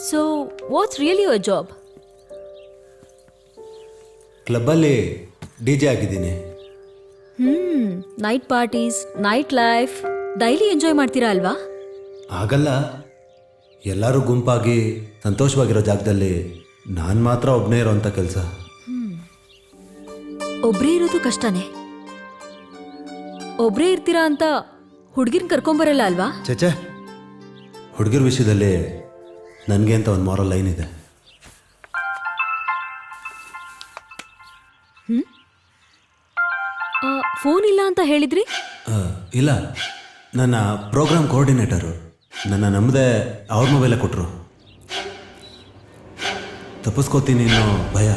So what's really your job? ಕ್ಲಬ್ಬಲ್ಲಿ DJ ಆಗಿದ್ದೀನಿ. Night parties, night life daily enjoy ಮಾಡ್ತೀರಾ ಅಲ್ವಾ? ಆಗಲ್ಲ, ಎಲ್ಲರೂ ಗುಂಪಾಗಿ ಸಂತೋಷವಾಗಿರೋ ಜಾಗದಲ್ಲಿ ನಾನು ಮಾತ್ರ ಒಬ್ಬನೇ ಇರೋಂಥ ಕೆಲಸ. ಒಬ್ರೇ ಇರೋದು ಕಷ್ಟನೇ. ಒಬ್ರೇ ಇರ್ತೀರಾ ಅಂತ ಹುಡುಗಿನ ಕರ್ಕೊಂಬರಲ್ಲ ಅಲ್ವಾ? ಚೇಚೆ, ಹುಡುಗಿರ ವಿಷಯದಲ್ಲಿ ನನಗೆ ಅಂತ ಒಂದು ಮಾರಲ್ ಲೈನ್ ಇದೆ. ಫೋನ್ ಇಲ್ಲ ಅಂತ ಹೇಳಿದ್ರಿ? ಇಲ್ಲ, ನನ್ನ ಪ್ರೋಗ್ರಾಮ್ ಕೋಆರ್ಡಿನೇಟರು ನನ್ನ ನಮ್ಮದೇ ಅವ್ರ ಮೊಬೈಲೇ ಕೊಟ್ಟರು. ತಪ್ಪಿಸ್ಕೋತೀನಿ ಅನ್ನೋ ಭಯ.